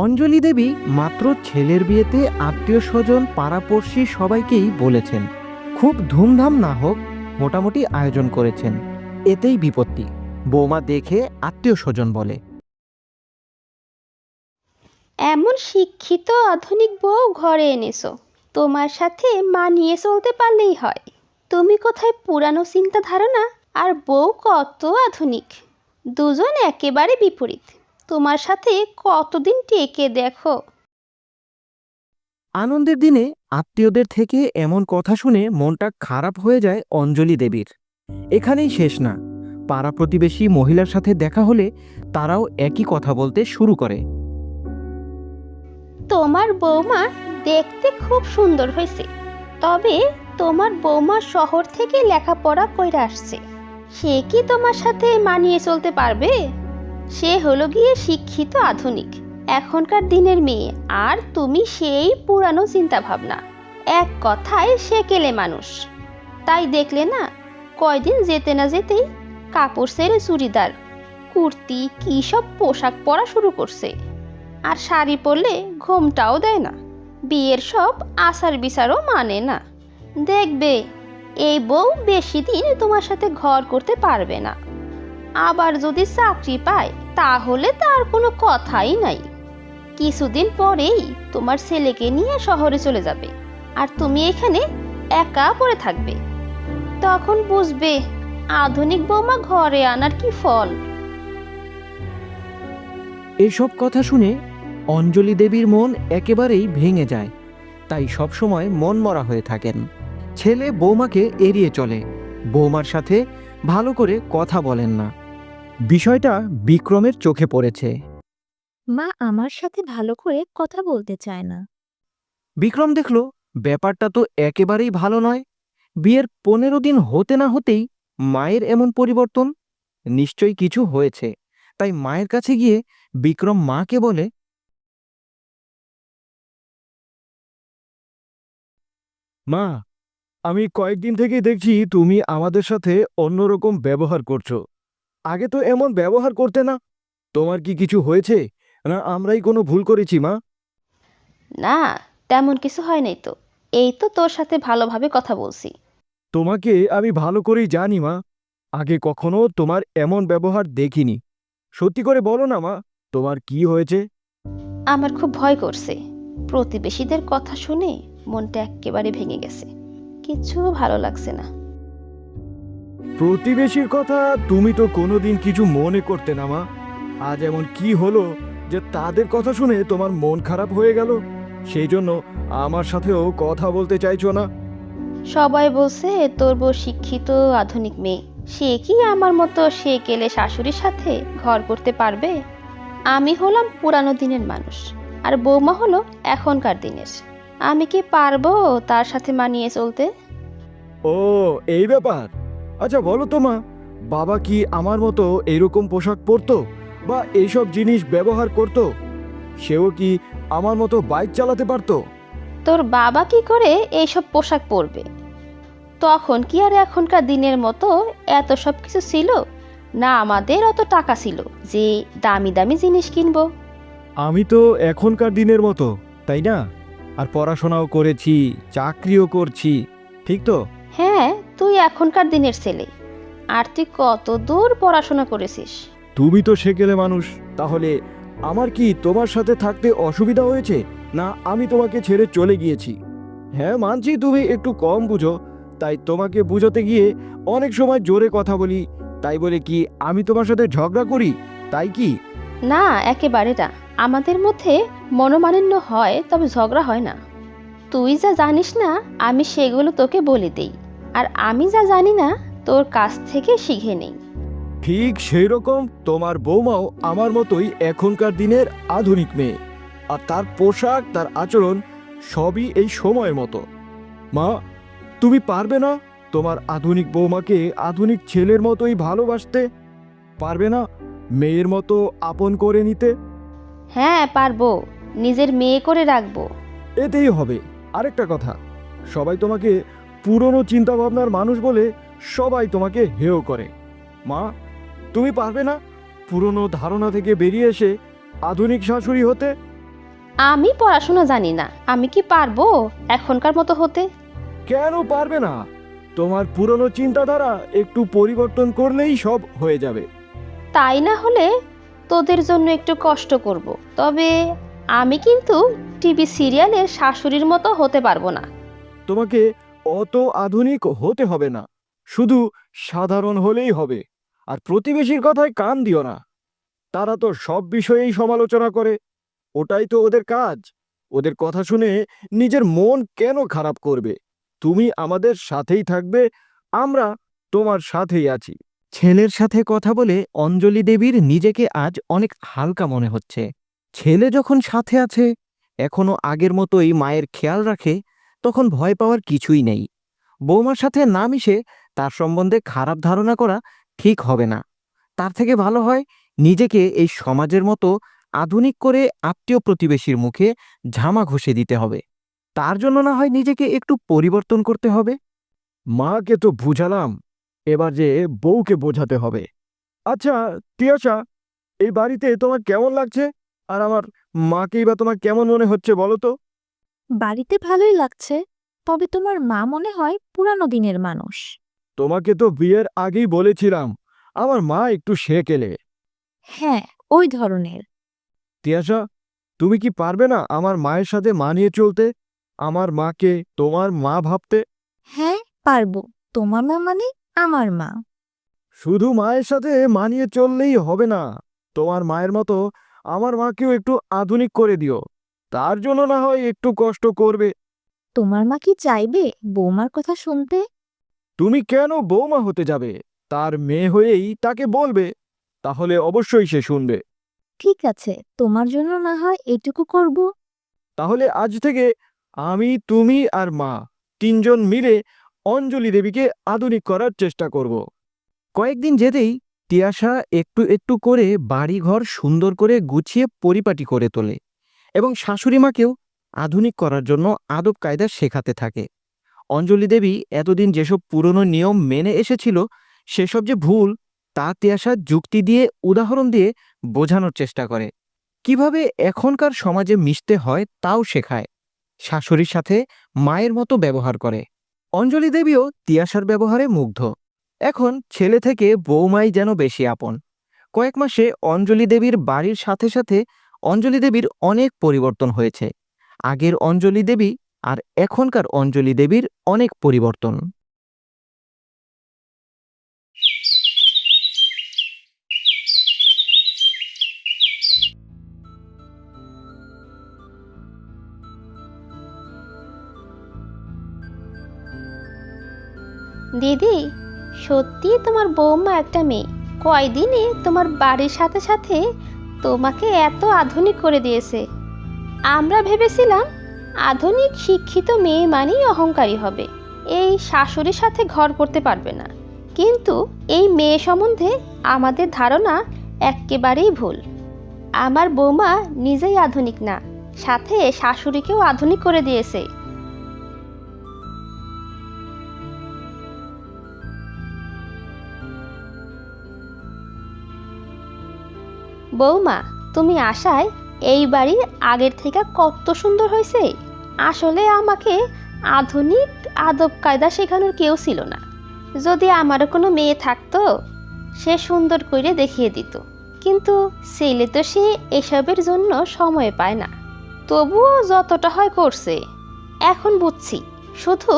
অঞ্জলি দেবী মাত্র ছেলের বিয়েতে আত্মীয় স্বজন পাড়াপড়শি সবাইকেই বলেছেন খুব ধুমধাম না হোক, মোটামুটি আয়োজন করেছেন। এতেই বিপত্তি। বৌমা দেখে আত্মীয় স্বজন বলে, এমন শিক্ষিত আধুনিক বউ ঘরে এনেছো, তোমার সাথে মানিয়ে চলতে পারলেই হয়। তুমি কোথায় পুরানো চিন্তা ধারণা, আর বউ কত আধুনিক। দুজন একেবারে বিপরীত। তোমার সাথে কতদিন টেকে দেখো। আনন্দের দিনে আত্মীয়দের থেকে এমন কথা শুনে মনটা খারাপ হয়ে যায় অঞ্জলি দেবীর। এখানেই শেষ না, পাড়া প্রতিবেশী মহিলার সাথে দেখা হলে তারাও একই কথা বলতে শুরু করে। তোমার বৌমা দেখতে খুব সুন্দর হয়েছে, তবে তোমার বৌমা শহর থেকে লেখাপড়া কইরা আসছে। সে কি তোমার সাথে মানিয়ে চলতে পারবে? সে হলো গিয়ে শিক্ষিত আধুনিক এখনকার দিনের মেয়ে, আর তুমি সেই পুরানো চিন্তা ভাবনা। এক কথায় সে কেলে মানুষ। তাই দেখলে না, কয়দিন যেতে না যেতেই কাপড় ছেড়ে চুড়িদার, কুর্তি কি সব পোশাক পরা শুরু করছে। আর শাড়ি পরলে ঘুমটাও দেয় না। বিয়ের সব আচার বিচারও মানে না। দেখবে এই বউ বেশি দিন তোমার সাথে ঘর করতে পারবে না। আবার যদি চাকরি পায় তাহলে তার কোনো কথাই নাই। কিছুদিন পরেই তোমার ছেলেকে নিয়ে শহরে চলে যাবে, আর তুমি এখানে একা পড়ে থাকবে। তখন বুঝবে আধুনিক বৌমা ঘরে আনার কি ফল। এসব কথা শুনে অঞ্জলি দেবীর মন একেবারেই ভেঙে যায়। তাই সবসময় মনমরা হয়ে থাকেন। ছেলে বৌমাকে এড়িয়ে চলে, বৌমার সাথে ভালো করে কথা বলেন না। বিষয়টা বিক্রমের চোখে পড়েছে। মা আমার সাথে ভালো করে কথা বলতে চায় না। বিক্রম দেখল ব্যাপারটা তো একেবারেই ভালো নয়। বিয়ের 15 দিন হতে না হতেই মায়ের এমন পরিবর্তন, নিশ্চয়ই কিছু হয়েছে। তাই মায়ের কাছে গিয়ে বিক্রম মাকে বলে, মা, আমি কয়েকদিন থেকেই দেখছি তুমি আমাদের সাথে অন্যরকম ব্যবহার করছো। আগে তো এমন ব্যবহার করতে না। তোমার কি কিছু হয়েছে, না আমরাই কোনো ভুল করেছি মা? না, তেমন কিছু হয় নাই তো। এই তো তোর সাথে ভালোভাবে কথা বলছি। তোমাকে আমি ভালো করেই জানি মা। আগে কখনো তোমার এমন ব্যবহার দেখিনি। সত্যি করে বলো না মা, তোমার কি হয়েছে? আমার খুব ভয় করছে। প্রতিবেশীদের কথা শুনে মনটা একেবারে ভেঙে গেছে। কিছু ভালো লাগছে না। প্রতিবেশীর কথা তুমি তো কোনোদিন কিছু মনে করতে না মা। আজ এমন কি হলো যে তাদের কথা শুনে তোমার মন খারাপ হয়ে গেল? সেই জন্য আমার সাথেও কথা বলতে চাইছো না? সবাই বলছে তোর বউ শিক্ষিত আধুনিক মেয়ে। সে কি আমার মতো সে গেলে শাশুড়ির সাথে ঘর করতে পারবে? আমি হলাম পুরানো দিনের মানুষ, আর বৌমা হলো এখনকার দিনের। আমি কি পারবো তার সাথে মানিয়ে চলতে? ও, এই ব্যাপার। আচ্ছা বলো তো মা, বাবা কি আমার মতো এরকম পোশাক পরতো বা এইসব জিনিস ব্যবহার করতো? সেও কি আমার মতো বাইক চালাতে পারতো? তোর বাবা কি করে এইসব পোশাক পরবে? তখন কি আর এখনকার দিনের মতো এত সব কিছু ছিল না? আমাদের অত টাকা ছিল যে দামি দামি জিনিস কিনবো। আমি তো এখনকার দিনের মতো, তাই না? আর পড়াশোনাও করেছি, চাকরিও করছি, ঠিক তো? হ্যাঁ, তুই এখনকার দিনের ছেলে। আর তুই কত দূর পড়াশোনা করেছিস? তুমি তো সেকেলে মানুষ। তাহলে আমার কি তোমার সাথে থাকতে অসুবিধা হয়েছে, না আমি তোমাকে ছেড়ে চলে গিয়েছি? হ্যাঁ মানছি তুমি একটু কম বুঝো, তাই তোমাকে বুঝাতে গিয়ে অনেক সময় জোরে কথা বলি। তাই বলে কি আমি তোমার সাথে ঝগড়া করি, তাই কি? না, একেবারে না। আমাদের মধ্যে মনোমালিন্য হয়, তবে ঝগড়া হয় না। তুই যা জানিস না আমি সেগুলো তোকে বলে দেই, আর আমি যা জানি না তোর কাছ থেকে শিখে নেই। ঠিক সেই রকম তোমার বৌমাও আমার মতোই এখনকার দিনের আধুনিক মেয়ে। আর তার পোশাক, তার আচরণ সবই এই সময়ের মতো। মা, তুমি পারবে না তোমার আধুনিক বৌমাকে আধুনিক ছেলের মতোই ভালোবাসতে? পারবে না মেয়ের মতো আপন করে নিতে? হ্যাঁ পারবো, নিজের মেয়ে করে রাখবো। এতেই হবে। আরেকটা কথা, সবাই তোমাকে পুরনো চিন্তাভাবনার মানুষ বলে সবাই তোমাকে হেয় করে। মা, তুমি পারবে না পুরনো ধারণা থেকে বেরিয়ে এসে আধুনিক শাশুড়ি হতে? আমি পড়াশোনা জানি না, আমি কি পারবো এখনকার মতো হতে? কেন পারবে না? তোমার পুরনো চিন্তাধারা একটু পরিবর্তন করলেই সব হয়ে যাবে। তাই না হলে তোদের জন্য একটু কষ্ট করব, তবে আমি কিন্তু টিভি সিরিয়ালের শাশুড়ির মতো হতে পারবো না। তোমাকে অত আধুনিক হতে হবে না, শুধু সাধারণ হলেই হবে। আর প্রতিবেশীর কথায় কান দিও না, তারা তো সব বিষয়েই সমালোচনা করে। ওটাই তো ওদের কাজ। ওদের কথা শুনে নিজের মন কেন খারাপ করবে? তুমি আমাদের সাথেই থাকবে, আমরা তোমার সাথেই আছি। ছেলের সাথে কথা বলে অঞ্জলি দেবীর নিজেকে আজ অনেক হালকা মনে হচ্ছে। ছেলে যখন সাথে আছে, এখনো আগের মতোই মায়ের খেয়াল রাখে, তখন ভয় পাওয়ার কিছুই নেই। বৌমার সাথে না মিশে তার সম্বন্ধে খারাপ ধারণা করা ঠিক হবে না। তার থেকে ভালো হয় নিজেকে এই সমাজের মতো আধুনিক করে আত্মীয় প্রতিবেশীর মুখে ঝামা ঘষে দিতে হবে। তার জন্য না হয় নিজেকে একটু পরিবর্তন করতে হবে। মাকে তো বুঝালাম, এবার যে বউকে বোঝাতে হবে। আচ্ছা তিয়াশা, এই বাড়িতে তোমার কেমন লাগছে? আর আমার মাকেই বা তোমার কেমন মনে হচ্ছে বলো তো? বাড়িতে ভালোই লাগছে, তবে তোমার মা মনে হয় পুরানো দিনের মানুষ। তোমাকে তো বিয়ের আগেই বলেছিলাম আমার মা একটু সেকেলে। হ্যাঁ, ওই ধরনের। তিয়াশা, তুমি কি পারবে না আমার মায়ের সাথে মানিয়ে চলতে, আমার মাকে তোমার মা ভাবতে? হ্যাঁ, পারবো। তোমার মা মানে আমার মা। শুধু মায়ের সাথে মানিয়ে চললেই হবে না, তোমার মায়ের মতো আমার মাকেও একটু আধুনিক করে দিও। তার জন্য না হয় একটু কষ্ট করবে। তোমার মা কি চাইবে বৌমার কথা শুনতে? তুমি কেন বৌমা হতে যাবে? তার মেয়ে হয়েই তাকে বলবে, তাহলে অবশ্যই সে শুনবে। ঠিক আছে, তোমার জন্য না হয় এটুকু করব। তাহলে আজ থেকে আমি, তুমি আর মা তিনজন মিলে অঞ্জলি দেবীকে আধুনিক করার চেষ্টা করব। কয়েকদিন যেতেই তিয়াশা একটু একটু করে বাড়িঘর সুন্দর করে গুছিয়ে পরিপাটি করে তোলে এবং শাশুড়ি মাকেও আধুনিক করার জন্য আদব কায়দা শেখাতে থাকে। অঞ্জলি দেবী এতদিন যেসব পুরনো নিয়ম মেনে এসেছিল, সেসব যে ভুল তা তিয়াশা যুক্তি দিয়ে, উদাহরণ দিয়ে বোঝানোর চেষ্টা করে। কিভাবে এখনকার সমাজে মিশতে হয় তাও শেখায়। শাশুড়ির সাথে মায়ের মতো ব্যবহার করে। অঞ্জলি দেবীও তিয়াশার ব্যবহারে মুগ্ধ। এখন ছেলে থেকে বৌমাই যেন বেশি আপন। কয়েক মাসে অঞ্জলি দেবীর বাড়ির সাথে সাথে অঞ্জলি দেবীর অনেক পরিবর্তন হয়েছে। আগের অঞ্জলি দেবী আর এখনকার অঞ্জলি দেবীর অনেক পরিবর্তন। দিদি, সত্যি তোমার বৌমা একটা মেয়ে। কয়দিনে তোমার বাড়ির সাথে সাথে তোমাকে এত আধুনিক করে দিয়েছে। আমরা ভেবেছিলাম আধুনিক শিক্ষিত মেয়ে মানেই অহংকারী হবে, এই শাশুড়ির সাথে ঘর করতে পারবে না। কিন্তু এই মেয়ে সম্বন্ধে আমাদের ধারণা একেবারেই ভুল। আমার বৌমা নিজেই আধুনিক না, সাথে শাশুড়িকেও আধুনিক করে দিয়েছে। বৌমা, তুমি আসায় এই বাড়ি আগের থেকে কত সুন্দর হয়েছে। আসলে আমাকে আধুনিক আদব কায়দা শেখানোর কেউ ছিল না। যদি আমারও কোনো মেয়ে থাকতো, সে সুন্দর করে দেখিয়ে দিত, কিন্তু ছেলে তো সে এসবের জন্য সময় পায় না। তবুও যতটা হয় করছে। এখন বুঝছি, শুধু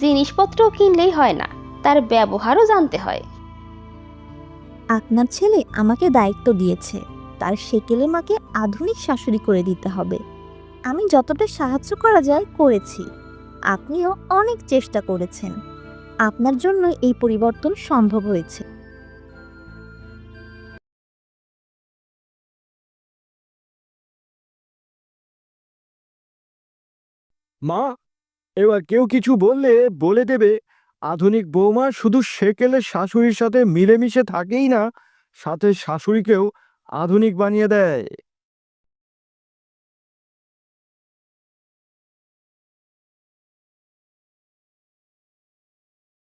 জিনিসপত্র কিনলেই হয় না, তার ব্যবহারও জানতে হয়। আপনার ছেলে আমাকে দায়িত্ব দিয়েছে, তার সেকেলে মাকে আধুনিক শাশুড়ি করে দিতে হবে। আমি যতটা সাহায্য করা যায় করেছি। আপনিও অনেক চেষ্টা করেছেন। আপনার জন্য এই পরিবর্তন সম্ভব হয়েছে। মা, এবার কেউ কিছু বললে বলে দেবে আধুনিক বৌমা শুধু সেকেলে শাশুড়ির সাথে মিলেমিশে থাকেই না, সাথে শাশুড়িকেও আধুনিক বানিয়ে দেয়।